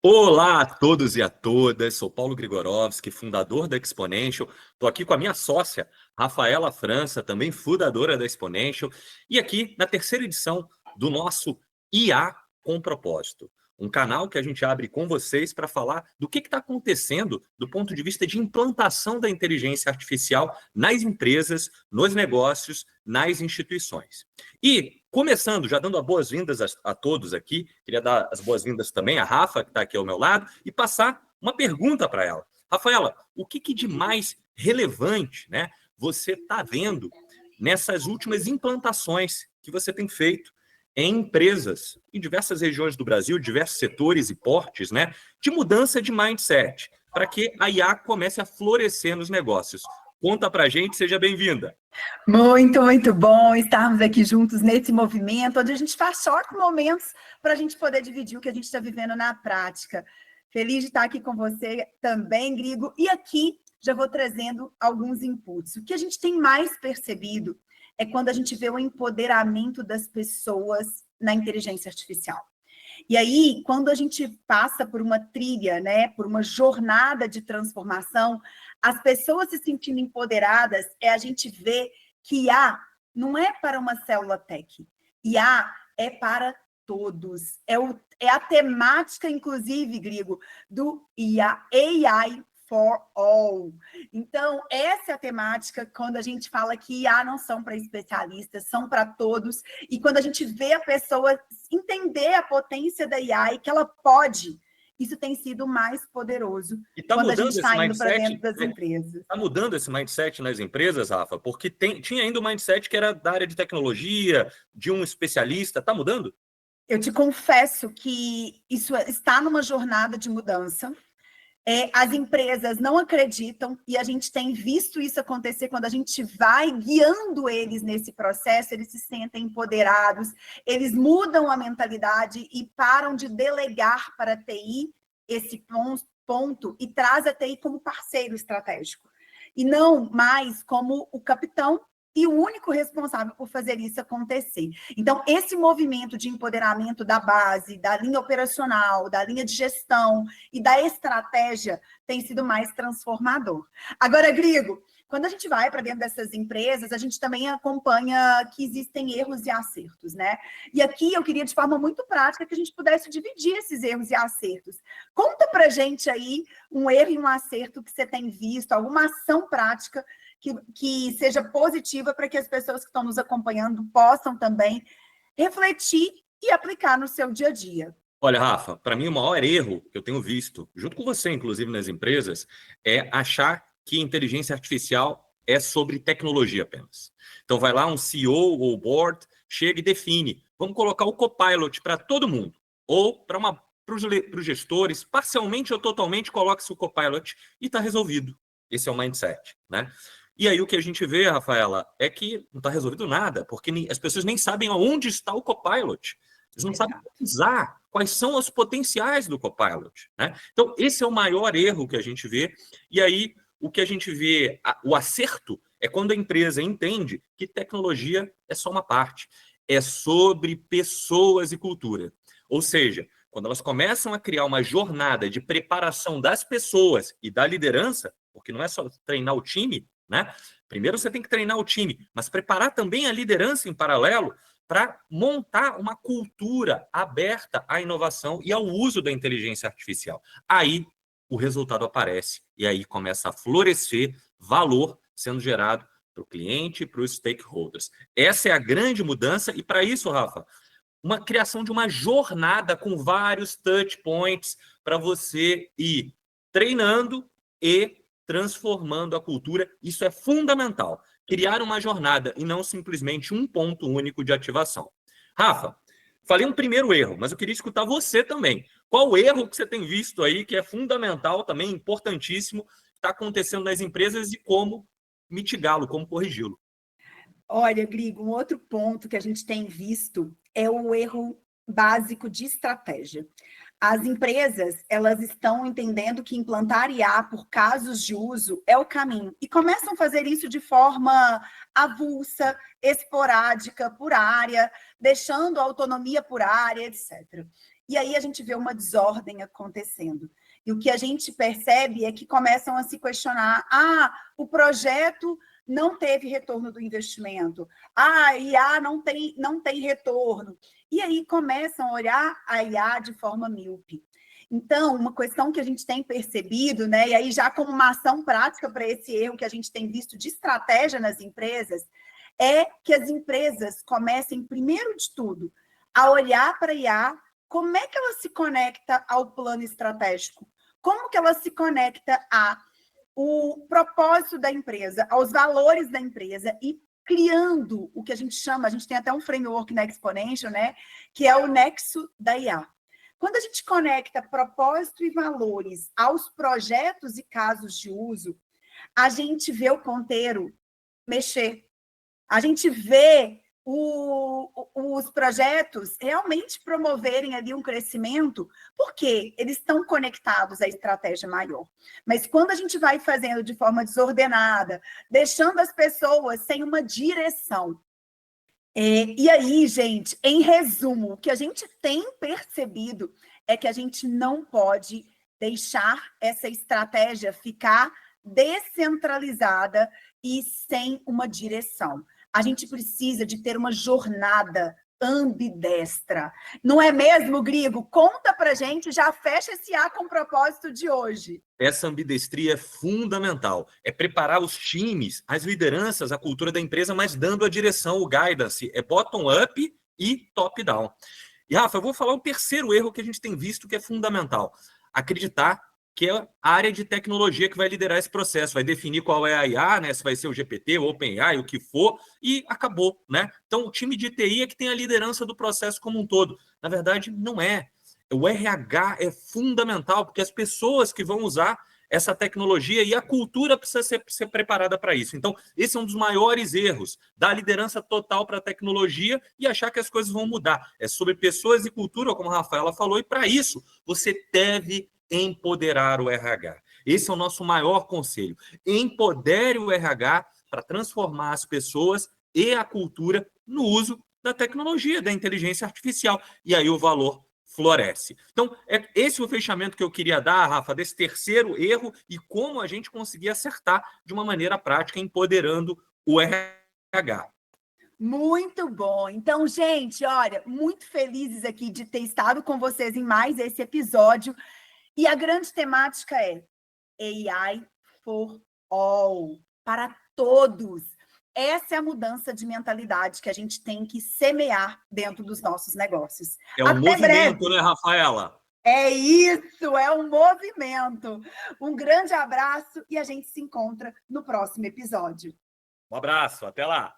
Olá a todos e a todas, sou Paulo Grigorovski, fundador da Exponential. Estou aqui com a minha sócia, Rafaela França, também fundadora da Exponential, e aqui na terceira edição do nosso IA com Propósito, um canal que a gente abre com vocês para falar do que está acontecendo do ponto de vista de implantação da inteligência artificial nas empresas, nos negócios, nas instituições. E começando, já dando as boas-vindas a todos aqui, queria dar as boas-vindas também à Rafa, que está aqui ao meu lado, e passar uma pergunta para ela. Rafaela, o que de mais relevante, né, você está vendo nessas últimas implantações que você tem feito em empresas em diversas regiões do Brasil, diversos setores e portes, né, de mudança de mindset, para que a IA comece a florescer nos negócios? Conta para a gente, seja bem-vinda. Muito bom estarmos aqui juntos nesse movimento, onde a gente faz short momentos para a gente poder dividir o que a gente está vivendo na prática. Feliz de estar aqui com você também, Grigo. E aqui já vou trazendo alguns inputs. O que a gente tem mais percebido é quando a gente vê o empoderamento das pessoas na inteligência artificial. E aí, quando a gente passa por uma trilha, né, por uma jornada de transformação, as pessoas se sentindo empoderadas, a gente vê que IA não é para uma célula tech, IA é para todos. É a temática, inclusive, Grigo, do IA, AI for all. Então, essa é a temática quando a gente fala que IA não são para especialistas, são para todos. E quando a gente vê a pessoa entender a potência da IA e que ela pode, isso tem sido mais poderoso quando a gente está indo para dentro das empresas. Está mudando esse mindset nas empresas, Rafa? Porque tinha ainda o mindset que era da área de tecnologia, de um especialista. Está mudando? Eu te confesso que isso está numa jornada de mudança. As empresas não acreditam, e a gente tem visto isso acontecer quando a gente vai guiando eles nesse processo, eles se sentem empoderados, eles mudam a mentalidade e param de delegar para a TI esse ponto e traz a TI como parceiro estratégico, e não mais como o capitão e o único responsável por fazer isso acontecer. Então, esse movimento de empoderamento da base, da linha operacional, da linha de gestão e da estratégia tem sido mais transformador. Agora, Grigo, quando a gente vai para dentro dessas empresas, a gente também acompanha que existem erros e acertos, né? E aqui eu queria, de forma muito prática, que a gente pudesse dividir esses erros e acertos. Conta para a gente aí um erro e um acerto que você tem visto, alguma ação prática que seja positiva para que as pessoas que estão nos acompanhando possam também refletir e aplicar no seu dia a dia. Olha, Rafa, para mim o maior erro que eu tenho visto, junto com você, inclusive, nas empresas, é achar que inteligência artificial é sobre tecnologia apenas. Então vai lá um CEO ou board, chega e define, vamos colocar o Copilot para todo mundo, ou para os gestores, parcialmente ou totalmente, coloque-se o Copilot e está resolvido. Esse é o mindset, né? E aí o que a gente vê, Rafaela, é que não está resolvido nada, porque as pessoas nem sabem aonde está o Copilot. Eles não sabem usar quais são os potenciais do Copilot, né? Então, esse é o maior erro que a gente vê. E aí, o que a gente vê, o acerto, é quando a empresa entende que tecnologia é só uma parte. É sobre pessoas e cultura. Ou seja, quando elas começam a criar uma jornada de preparação das pessoas e da liderança, porque não é só treinar o time, né? Primeiro você tem que treinar o time, mas preparar também a liderança em paralelo para montar uma cultura aberta à inovação e ao uso da inteligência artificial. Aí o resultado aparece e aí começa a florescer valor sendo gerado para o cliente e para os stakeholders. Essa é a grande mudança e para isso, Rafa, uma criação de uma jornada com vários touch points para você ir treinando e transformando a cultura. Isso é fundamental. Criar uma jornada e não simplesmente um ponto único de ativação. Rafa, falei um primeiro erro, mas eu queria escutar você também. Qual o erro que você tem visto aí que é fundamental, também importantíssimo, está acontecendo nas empresas e como mitigá-lo, como corrigi-lo? Olha, Grigo, um outro ponto que a gente tem visto é o erro básico de estratégia. As empresas, elas estão entendendo que implantar IA por casos de uso é o caminho e começam a fazer isso de forma avulsa, esporádica, por área, deixando a autonomia por área, etc. E aí a gente vê uma desordem acontecendo. E o que a gente percebe é que começam a se questionar: o projeto não teve retorno do investimento, a IA não tem retorno. E aí começam a olhar a IA de forma míope. Então, uma questão que a gente tem percebido, né, e aí já como uma ação prática para esse erro que a gente tem visto de estratégia nas empresas, é que as empresas comecem, primeiro de tudo, a olhar para a IA, como é que ela se conecta ao plano estratégico, como que ela se conecta ao propósito da empresa, aos valores da empresa e criando o que a gente chama, a gente tem até um framework na Exponential, né, que é o nexo da IA. Quando a gente conecta propósito e valores aos projetos e casos de uso, a gente vê o ponteiro mexer. A gente vê os projetos realmente promoverem ali um crescimento, porque eles estão conectados à estratégia maior. Mas quando a gente vai fazendo de forma desordenada, deixando as pessoas sem uma direção, e aí, gente, em resumo, o que a gente tem percebido é que a gente não pode deixar essa estratégia ficar descentralizada e sem uma direção. A gente precisa de ter uma jornada ambidestra. Não é mesmo, Grigo? Conta pra gente, já fecha esse A com o propósito de hoje. Essa ambidestria é fundamental. É preparar os times, as lideranças, a cultura da empresa, mas dando a direção, o guidance. É bottom-up e top-down. E, Rafa, eu vou falar um terceiro erro que a gente tem visto que é fundamental. Acreditar que é a área de tecnologia que vai liderar esse processo, vai definir qual é a IA, né? Se vai ser o GPT, o OpenAI, o que for, e acabou, né? Então, o time de TI é que tem a liderança do processo como um todo. Na verdade, não é. O RH é fundamental, porque as pessoas que vão usar essa tecnologia e a cultura precisa ser preparada para isso. Então, esse é um dos maiores erros, dar liderança total para a tecnologia e achar que as coisas vão mudar. É sobre pessoas e cultura, como a Rafaela falou, e para isso você deve empoderar o RH. Esse é o nosso maior conselho. Empodere o RH para transformar as pessoas e a cultura no uso da tecnologia, da inteligência artificial. E aí o valor floresce. Então, é esse o fechamento que eu queria dar, Rafa, desse terceiro erro e como a gente conseguir acertar de uma maneira prática, empoderando o RH. Muito bom. Então, gente, olha, muito felizes aqui de ter estado com vocês em mais esse episódio. E a grande temática é AI for all, para todos. Essa é a mudança de mentalidade que a gente tem que semear dentro dos nossos negócios. É um movimento, né, Rafaela? É isso, é um movimento. Um grande abraço e a gente se encontra no próximo episódio. Um abraço, até lá.